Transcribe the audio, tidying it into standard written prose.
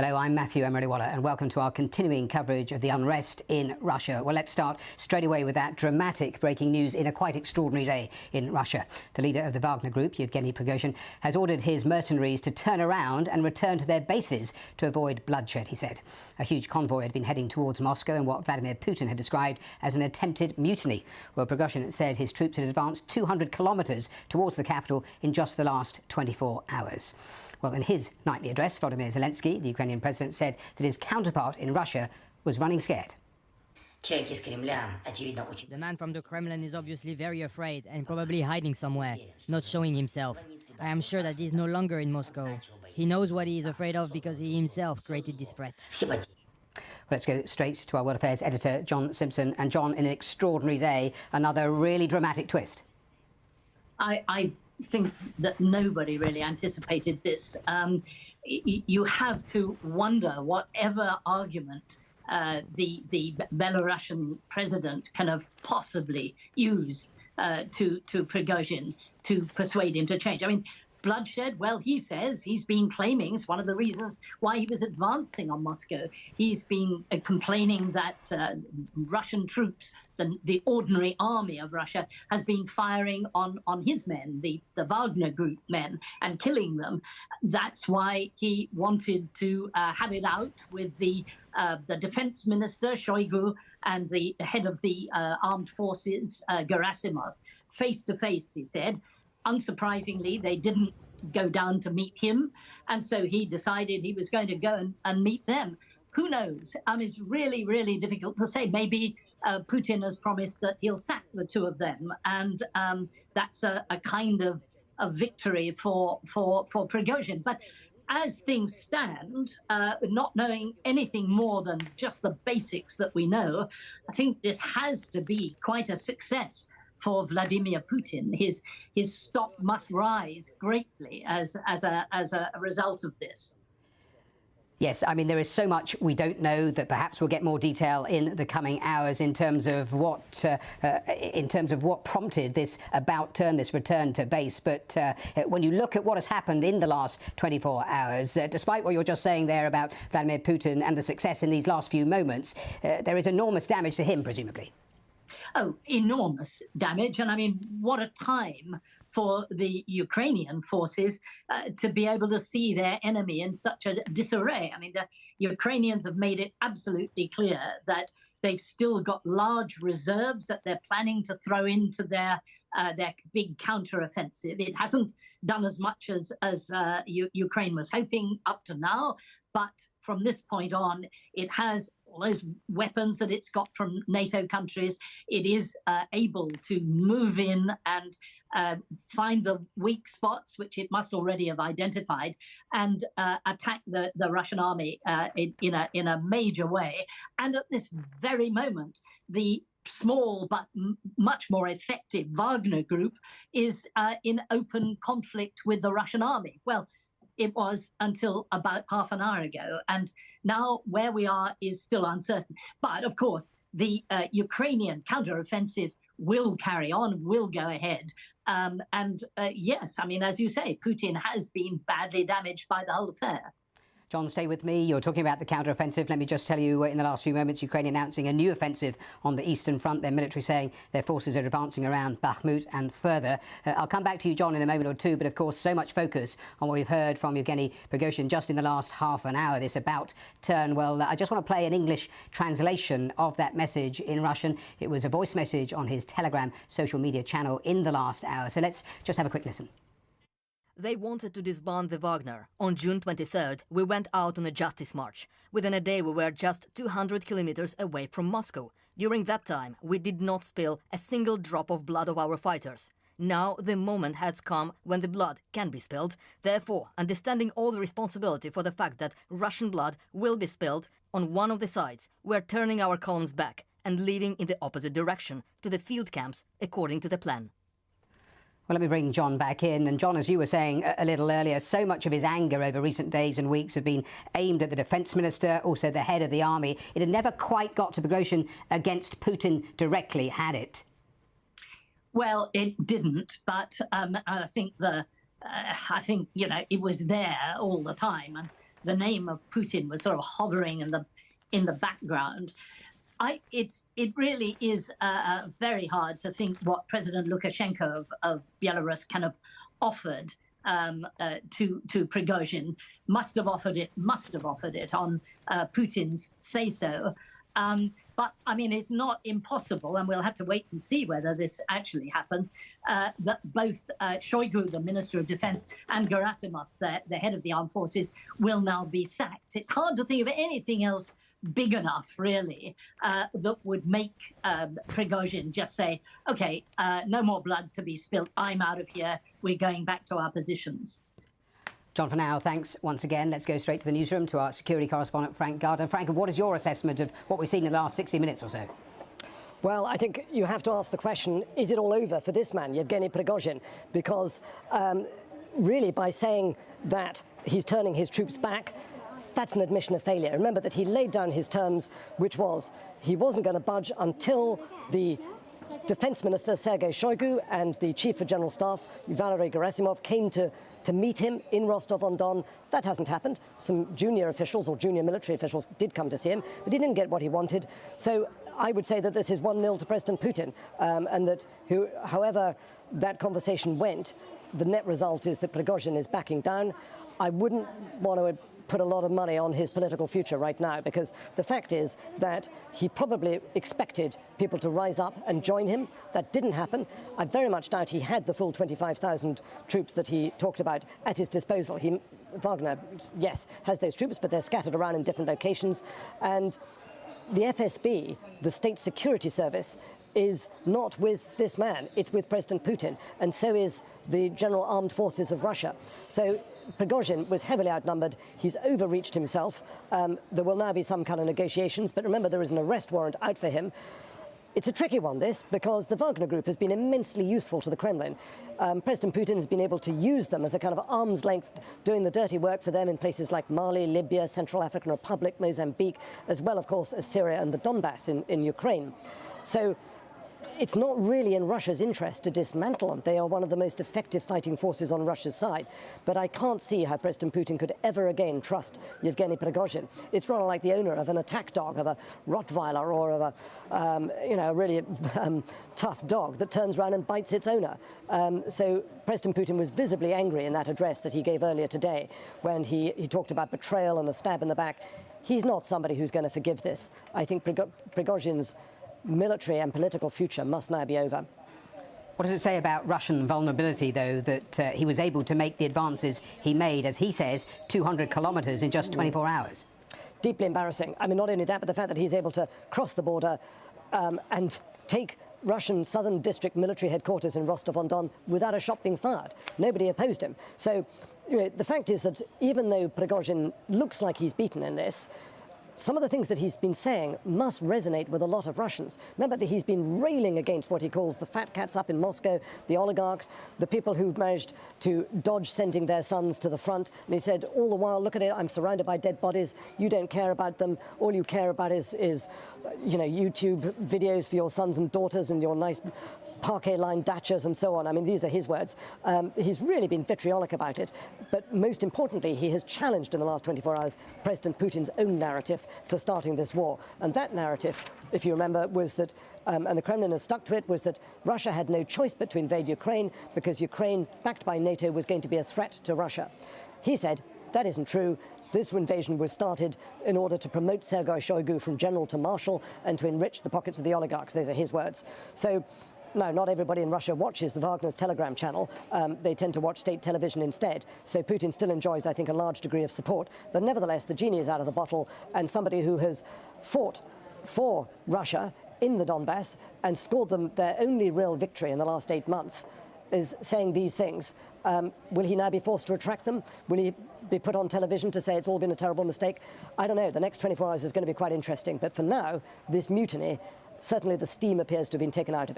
Hello, I'm Matthew Emery-Waller and welcome to our continuing coverage of the unrest in Russia. Well, let's start straight away with that dramatic breaking news in a quite extraordinary day in Russia. The leader of the Wagner group, Yevgeny Prigozhin, has ordered his mercenaries to turn around and return to their bases to avoid bloodshed, he said. A huge convoy had been heading towards Moscow in what Vladimir Putin had described as an attempted mutiny. Well, Prigozhin said his troops had advanced 200 kilometres towards the capital in just the last 24 hours. Well, in his nightly address, Volodymyr Zelensky, the Ukrainian president, said that his counterpart in Russia was running scared. The man from the Kremlin is obviously very afraid and probably hiding somewhere, not showing himself. I am sure that he's no longer in Moscow. He knows what he is afraid of because he himself created this threat. Let's go straight to our World Affairs editor, John Simpson. And John, in an extraordinary day, another really dramatic twist. I think that nobody really anticipated this. You have to wonder whatever argument the Belarusian president can have possibly used to Prigozhin to persuade him to change. I mean, bloodshed, well, he says he's been claiming it's one of the reasons why he was advancing on Moscow. He's been complaining that Russian troops, the ordinary army of Russia, has been firing on his men, the Wagner group men, and killing them. That's why he wanted to have it out with the defense minister, Shoigu, and the head of the armed forces, Gerasimov, face to face, he said. Unsurprisingly, they didn't go down to meet him, and so he decided he was going to go and meet them. Who knows? It's really, really difficult to say. Maybe Putin has promised that he'll sack the two of them, and that's a kind of a victory for Prigozhin. But as things stand, not knowing anything more than just the basics that we know, I think this has to be quite a success for Vladimir Putin. His stock must rise greatly as a result of this. Yes, I mean, there is so much we don't know that perhaps we'll get more detail in the coming hours in terms of what prompted this about turn, this return to base. But when you look at what has happened in the last 24 hours, despite what you're just saying there about Vladimir Putin and the success in these last few moments, there is enormous damage to him, presumably. Oh, enormous damage. And I mean, what a time for the Ukrainian forces to be able to see their enemy in such a disarray. I mean, the Ukrainians have made it absolutely clear that they've still got large reserves that they're planning to throw into their big counteroffensive. It hasn't done as much as Ukraine was hoping up to now, but from this point on, it has all those weapons that it's got from NATO countries. It is able to move in and find the weak spots, which it must already have identified, and attack the Russian army in a major way. And at this very moment, the small but much more effective Wagner group is in open conflict with the Russian army. Well, it was until about half an hour ago. And now where we are is still uncertain. But of course, the Ukrainian counteroffensive will carry on, will go ahead. Yes, I mean, as you say, Putin has been badly damaged by the whole affair. John, stay with me. You're talking about the counter-offensive. Let me just tell you, in the last few moments, Ukraine announcing a new offensive on the eastern front. Their military saying their forces are advancing around Bakhmut and further. I'll come back to you, John, in a moment or two. But, of course, so much focus on what we've heard from Yevgeny Prigozhin just in the last half an hour, this about turn. Well, I just want to play an English translation of that message in Russian. It was a voice message on his Telegram social media channel in the last hour. So let's just have a quick listen. They wanted to disband the Wagner. On June 23rd, we went out on a justice march. Within a day, we were just 200 kilometers away from Moscow. During that time, we did not spill a single drop of blood of our fighters. Now the moment has come when the blood can be spilled. Therefore, understanding all the responsibility for the fact that Russian blood will be spilled on one of the sides, we're turning our columns back and leaving in the opposite direction to the field camps according to the plan. Well, let me bring John back in. And John, as you were saying a little earlier, so much of his anger over recent days and weeks have been aimed at the defence minister, also the head of the army. It had never quite got to Prigozhin against Putin directly, had it? Well, it didn't, but I think it was there all the time. And the name of Putin was sort of hovering in the background. It really is very hard to think what President Lukashenko of Belarus kind of offered to Prigozhin. Must have offered it on Putin's say-so. But I mean, it's not impossible, and we'll have to wait and see whether this actually happens, that both Shoigu, the Minister of Defense, and Gerasimov, the head of the armed forces, will now be sacked. It's hard to think of anything else big enough, really, that would make Prigozhin just say, okay, no more blood to be spilled. I'm out of here. We're going back to our positions. John, for now, thanks once again. Let's go straight to the newsroom to our security correspondent, Frank Gardner. Frank, what is your assessment of what we've seen in the last 60 minutes or so? Well, I think you have to ask the question, is it all over for this man, Yevgeny Prigozhin? Because really, by saying that he's turning his troops back, that's an admission of failure. Remember that he laid down his terms, which was he wasn't going to budge until the Defense Minister Sergei Shoigu and the Chief of General Staff, Valery Gerasimov, came to meet him in Rostov-on-Don. That hasn't happened. Some junior officials or junior military officials did come to see him, but he didn't get what he wanted. So I would say that this is 1-0 to President Putin, and that however that conversation went, the net result is that Prigozhin is backing down. I wouldn't want to put a lot of money on his political future right now, because the fact is that he probably expected people to rise up and join him. That didn't happen. I very much doubt he had the full 25,000 troops that he talked about at his disposal. Wagner, yes, has those troops, but they're scattered around in different locations. And the FSB, the State Security Service, is not with this man. It's with President Putin, and so is the General Armed Forces of Russia. So Prigozhin was heavily outnumbered. He's overreached himself. There will now be some kind of negotiations, but remember, there is an arrest warrant out for him. It's a tricky one, this, because the Wagner Group has been immensely useful to the Kremlin. President Putin has been able to use them as a kind of arm's length, doing the dirty work for them in places like Mali, Libya, Central African Republic, Mozambique, as well, of course, as Syria and the Donbass in Ukraine. So it's not really in Russia's interest to dismantle them. They are one of the most effective fighting forces on Russia's side. But I can't see how President Putin could ever again trust Yevgeny Prigozhin. It's rather like the owner of an attack dog, of a Rottweiler, or of a really tough dog that turns around and bites its owner. So President Putin was visibly angry in that address that he gave earlier today, when he talked about betrayal and a stab in the back. He's not somebody who's going to forgive this. I think Prigozhin's military and political future must now be over. What does it say about Russian vulnerability, though, that he was able to make the advances he made, as he says, 200 kilometres in just 24 hours? Deeply embarrassing. I mean, not only that, but the fact that he's able to cross the border and take Russian Southern District military headquarters in Rostov-on-Don without a shot being fired. Nobody opposed him. So the fact is that even though Prigozhin looks like he's beaten in this, some of the things that he's been saying must resonate with a lot of Russians. Remember that he's been railing against what he calls the fat cats up in Moscow, the oligarchs, the people who've managed to dodge sending their sons to the front. And he said, all the while, look at it, I'm surrounded by dead bodies. You don't care about them. All you care about is YouTube videos for your sons and daughters and your nice parquet-lined dachas and so on. I mean, these are his words. He's really been vitriolic about it. But most importantly, he has challenged in the last 24 hours President Putin's own narrative for starting this war. And that narrative, if you remember, was that, and the Kremlin has stuck to it, was that Russia had no choice but to invade Ukraine because Ukraine, backed by NATO, was going to be a threat to Russia. He said, that isn't true. This invasion was started in order to promote Sergei Shoigu from general to marshal and to enrich the pockets of the oligarchs. Those are his words. So, no, not everybody in Russia watches the Wagner's Telegram channel. They tend to watch state television instead. So Putin still enjoys, I think, a large degree of support. But nevertheless, the genie is out of the bottle, and somebody who has fought for Russia in the Donbass and scored them their only real victory in the last 8 months is saying these things. Will he now be forced to retract them? Will he be put on television to say it's all been a terrible mistake? I don't know. The next 24 hours is going to be quite interesting. But for now, this mutiny, certainly the steam appears to have been taken out of it.